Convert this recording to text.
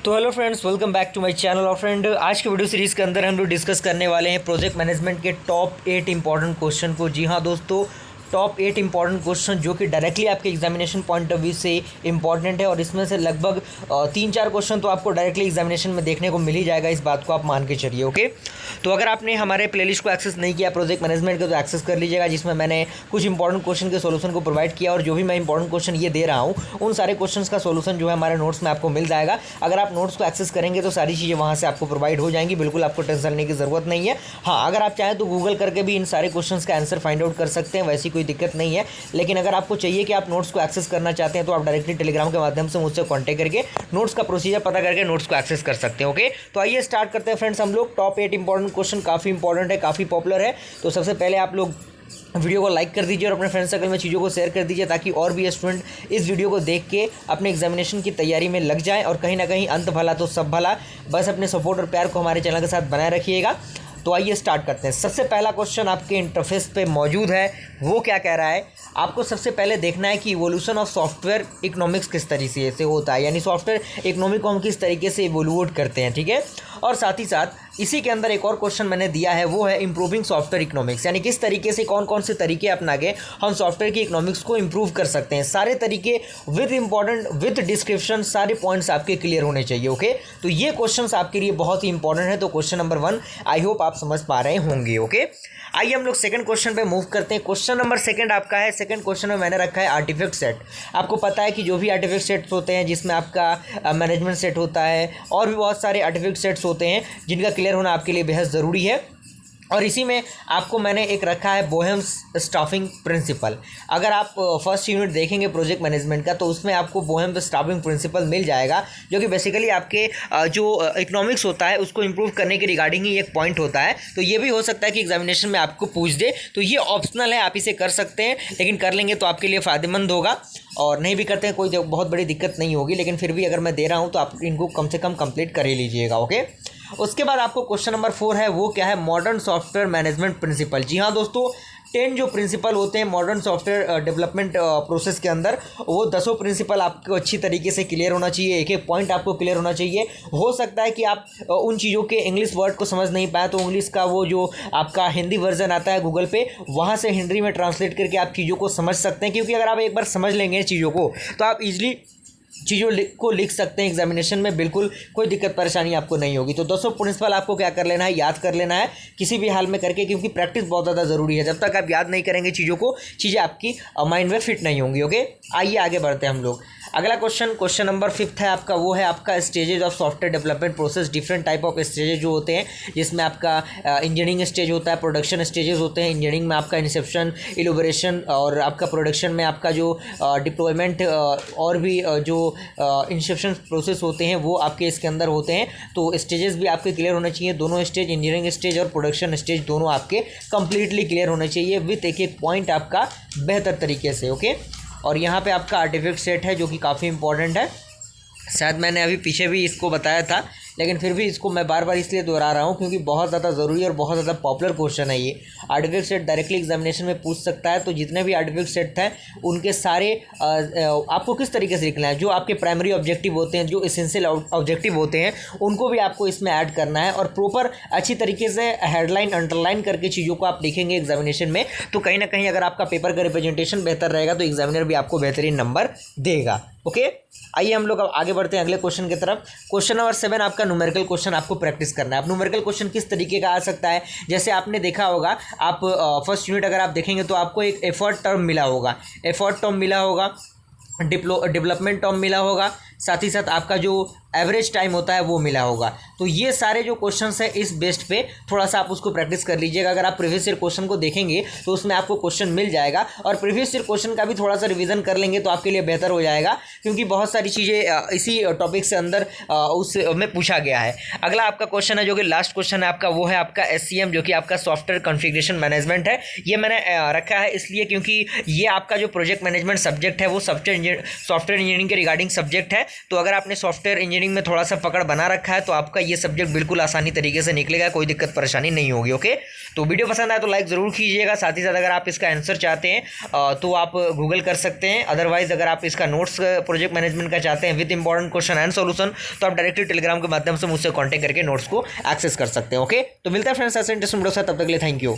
तो hello friends, welcome back to my channel. और friend, आज के वीडियो सीरीज़ के अंदर हम लोग डिस्कस करने वाले हैं प्रोजेक्ट मैनेजमेंट के टॉप 8 इंपॉर्टेंट क्वेश्चन को। जी हाँ दोस्तों, टॉप 8 इंपॉर्टेंट क्वेश्चन जो कि डायरेक्टली आपके एग्जामिनेशन पॉइंट ऑफ व्यू से इंपॉर्टेंट है। और इसमें से लगभग 3-4 क्वेश्चन तो आपको डायरेक्टली एग्जामिनेशन में देखने को मिल ही जाएगा, इस बात को आप मान के चलिए। ओके, तो अगर आपने हमारे प्लेलिस्ट को एक्सेस नहीं किया प्रोजेक्ट मैनेजमेंट का, तो एक्सेस कर लीजिएगा, जिसमें मैंने कुछ इंपॉर्टेंट क्वेश्चन के सोल्यूशन को प्रोवाइड किया। और जो भी मैं इंपॉर्टेंट क्वेश्चन ये दे रहा हूँ, उन सारे क्वेश्चन का सोल्यूशन जो है हमारे नोट्स में आपको मिल जाएगा। अगर आप नोट्स को एक्सेस करेंगे तो सारी चीज़ें वहाँ से आपको प्रोवाइड हो जाएंगी, बिल्कुल आपको टेंशन लेने की ज़रूरत नहीं है। हाँ, अगर आप चाहें तो गूगल करके भी इन सारे क्वेश्चंस का आंसर फाइंड आउट कर सकते हैं, वैसी कोई दिक्कत नहीं है। लेकिन अगर आपको चाहिए कि आप नोट्स को एक्सेस करना चाहते हैं, तो आप डायरेक्टली टेलीग्राम के माध्यम से मुझसे कॉन्टैक्ट करके नोट्स का प्रोसीजर पता करके नोट्स को एक्सेस कर सकते हैं। ओके, तो आइए स्टार्ट करते हैं फ्रेंड्स। हम लोग टॉप 8 इंपॉर्टेंट क्वेश्चन, काफ़ी इंपॉर्टेंट है, काफ़ी पॉपुलर है। तो सबसे पहले आप लोग वीडियो को लाइक कर दीजिए और अपने फ्रेंड सर्कल में चीज़ों को शेयर कर दीजिए, ताकि और भी स्टूडेंट इस वीडियो को देख के अपने एग्जामिनेशन की तैयारी में लग जाएं। और कहीं ना कहीं अंत भला तो सब भला, बस अपने सपोर्ट और प्यार को हमारे चैनल के साथ बनाए रखिएगा। तो आइए स्टार्ट करते हैं। सबसे पहला क्वेश्चन आपके इंटरफेस पे मौजूद है, वो क्या कह रहा है। आपको सबसे पहले देखना है कि इवोल्यूशन ऑफ सॉफ्टवेयर इकोनॉमिक्स किस तरीके से होता है, यानी सॉफ्टवेयर इकोनॉमी को हम किस तरीके से इवोल्यूट करते हैं, ठीक है। और साथ ही साथ इसी के अंदर एक और क्वेश्चन मैंने दिया है, वो है इंप्रूविंग सॉफ्टवेयर इकोनॉमिक्स, यानी किस तरीके से कौन कौन से तरीके अपना के हम सॉफ्टवेयर की इकोनॉमिक्स को इंप्रूव कर सकते हैं। सारे तरीके विद इंपॉर्टेंट, विद डिस्क्रिप्शन, सारे पॉइंट्स आपके क्लियर होने चाहिए। ओके, तो ये क्वेश्चंस आपके लिए बहुत ही इंपॉर्टेंट है। तो क्वेश्चन नंबर 1 आई होप आप समझ पा रहे होंगे। ओके, आइए हम लोग सेकंड क्वेश्चन पे मूव करते हैं। क्वेश्चन नंबर 2 आपका है। सेकंड क्वेश्चन में मैंने रखा है आर्टिफैक्ट सेट। आपको पता है कि जो भी आर्टिफैक्ट सेट्स होते हैं, जिसमें आपका मैनेजमेंट सेट होता है और भी बहुत सारे आर्टिफैक्ट सेट्स होते हैं, जिनका क्लियर होना आपके लिए बेहद ज़रूरी है। और इसी में आपको मैंने एक रखा है बोहेम्स स्टाफिंग प्रिंसिपल। अगर आप फर्स्ट यूनिट देखेंगे प्रोजेक्ट मैनेजमेंट का, तो उसमें आपको बोहेम्स स्टाफिंग प्रिंसिपल मिल जाएगा, जो कि बेसिकली आपके जो इकोनॉमिक्स होता है उसको इंप्रूव करने के रिगार्डिंग ही एक पॉइंट होता है। तो ये भी हो सकता है कि एग्जामिनेशन में आपको पूछ दे, तो ये ऑप्शनल है, आप इसे कर सकते हैं, लेकिन कर लेंगे तो आपके लिए फ़ायदेमंद होगा। और नहीं भी करते हैं कोई बहुत बड़ी दिक्कत नहीं होगी, लेकिन फिर भी अगर मैं दे रहा हूँ तो आप इनको कम से कम कंप्लीट कर ही लीजिएगा। ओके, उसके बाद आपको क्वेश्चन नंबर 4 है, वो क्या है, मॉडर्न सॉफ्टवेयर मैनेजमेंट प्रिंसिपल। जी हाँ दोस्तों, 10 जो प्रिंसिपल होते हैं मॉडर्न सॉफ्टवेयर डेवलपमेंट प्रोसेस के अंदर, वो 10 प्रिंसिपल आपको अच्छी तरीके से क्लियर होना चाहिए, एक एक पॉइंट आपको क्लियर होना चाहिए। हो सकता है कि आप उन चीज़ों के इंग्लिश वर्ड को समझ नहीं पाए, तो इंग्लिश का वो जो आपका हिंदी वर्जन आता है गूगल पे, वहाँ से हिंदी में ट्रांसलेट करके आप चीज़ों को समझ सकते हैं। क्योंकि अगर आप एक बार समझ लेंगे चीज़ों को, तो आप इजीली चीज़ों को लिख सकते हैं एग्जामिनेशन में, बिल्कुल कोई दिक्कत परेशानी आपको नहीं होगी। तो 200 प्रिंसिपल आपको क्या कर लेना है, याद कर लेना है किसी भी हाल में करके, क्योंकि प्रैक्टिस बहुत ज़्यादा ज़रूरी है। जब तक आप याद नहीं करेंगे चीज़ों को, चीज़ें आपकी माइंड में फिट नहीं होंगी। ओके, आइए आगे बढ़ते हैं हम लोग। अगला क्वेश्चन नंबर 5 है आपका, वो है आपका stages of software development process. Different type of stages जो होते हैं, जिसमें आपका इंजीनियरिंग स्टेज होता है, प्रोडक्शन स्टेजेस होते हैं। इंजीनियरिंग में आपका इंसेप्शन, इलोबरेशन, और आपका प्रोडक्शन में आपका जो डिप्लॉयमेंट और भी जो इंसेप्शन प्रोसेस होते हैं, वो आपके इसके अंदर होते हैं। तो स्टेजेस भी आपके क्लियर होने चाहिए, दोनों स्टेज, इंजीनियरिंग स्टेज और प्रोडक्शन स्टेज, दोनों आपके कंप्लीटली क्लियर होने चाहिए, विथ एक एक पॉइंट आपका बेहतर तरीके से। ओके, और यहाँ पे आपका आर्टिफैक्ट सेट है, जो कि काफ़ी इंपॉर्टेंट है। शायद मैंने अभी पीछे भी इसको बताया था, लेकिन फिर भी इसको मैं बार बार इसलिए दोहरा रहा हूँ क्योंकि बहुत ज़्यादा ज़रूरी और बहुत ज़्यादा पॉपुलर क्वेश्चन है ये। आर्टिफैक्ट सेट डायरेक्टली एग्जामिनेशन में पूछ सकता है। तो जितने भी आर्टिफैक्ट सेट हैं, उनके सारे आपको किस तरीके से लिखना है, जो आपके प्राइमरी ऑब्जेक्टिव होते हैं, जो एसेंशियल ऑब्जेक्टिव होते हैं, उनको भी आपको इसमें ऐड करना है। और प्रॉपर अच्छी तरीके से हेडलाइन अंडरलाइन करके चीज़ों को आप लिखेंगे एग्जामिनेशन में, तो कहीं ना कहीं अगर आपका पेपर का रिप्रेजेंटेशन बेहतर रहेगा, तो एग्जामिनर भी आपको बेहतरीन नंबर देगा। ओके, आइए हम लोग अब आगे बढ़ते हैं अगले क्वेश्चन की तरफ। क्वेश्चन नंबर 7 आपका न्यूमेरिकल क्वेश्चन आपको प्रैक्टिस करना है। अब न्यूमेरिकल क्वेश्चन किस तरीके का आ सकता है, जैसे आपने देखा होगा, आप फर्स्ट यूनिट अगर आप देखेंगे तो आपको एक एफर्ट टर्म मिला होगा, एफर्ट टर्म मिला होगा, डेवलपमेंट टर्म मिला होगा, साथ ही साथ आपका जो एवरेज टाइम होता है वो मिला होगा। तो ये सारे जो क्वेश्चंस हैं, इस बेस्ड पे थोड़ा सा आप उसको प्रैक्टिस कर लीजिएगा। अगर आप प्रीवियस ईयर क्वेश्चन को देखेंगे तो उसमें आपको क्वेश्चन मिल जाएगा, और प्रीवियस ईयर क्वेश्चन का भी थोड़ा सा रिवीजन कर लेंगे तो आपके लिए बेहतर हो जाएगा, क्योंकि बहुत सारी चीज़ें इसी टॉपिक से अंदर उस में पूछा गया है। अगला आपका क्वेश्चन है, जो कि लास्ट क्वेश्चन है आपका, वो है आपका SCM, जो कि आपका सॉफ्टवेयर कॉन्फ़िगरेशन मैनेजमेंट है। ये मैंने रखा है इसलिए क्योंकि ये आपका जो प्रोजेक्ट मैनेजमेंट सब्जेक्ट है, वो सॉफ्टवेयर इंजीनियरिंग के रिगार्डिंग सब्जेक्ट है। तो अगर आपने सॉफ्टवेयर इंजीनियरिंग में थोड़ा सा पकड़ बना रखा है तो आपका ये सब्जेक्ट बिल्कुल आसानी तरीके से निकलेगा, कोई दिक्कत परेशानी नहीं होगी। ओके, तो वीडियो पसंद आए तो लाइक ज़रूर कीजिएगा। साथ ही साथ अगर आप इसका आंसर चाहते हैं तो आप गूगल कर सकते हैं। अदरवाइज अगर आप इसका नोट्स प्रोजेक्ट मैनेजमेंट का चाहते हैं with important question and solution तो आप डायरेक्टली टेलीग्राम के माध्यम से मुझसे कॉन्टैक्ट करके नोट्स को एक्सेस कर सकते हैं। ओके, तो मिलता है फ्रेंड्स ऐसे इंटरेस्टिंग वीडियो के साथ, तब तक के लिए थैंक यू।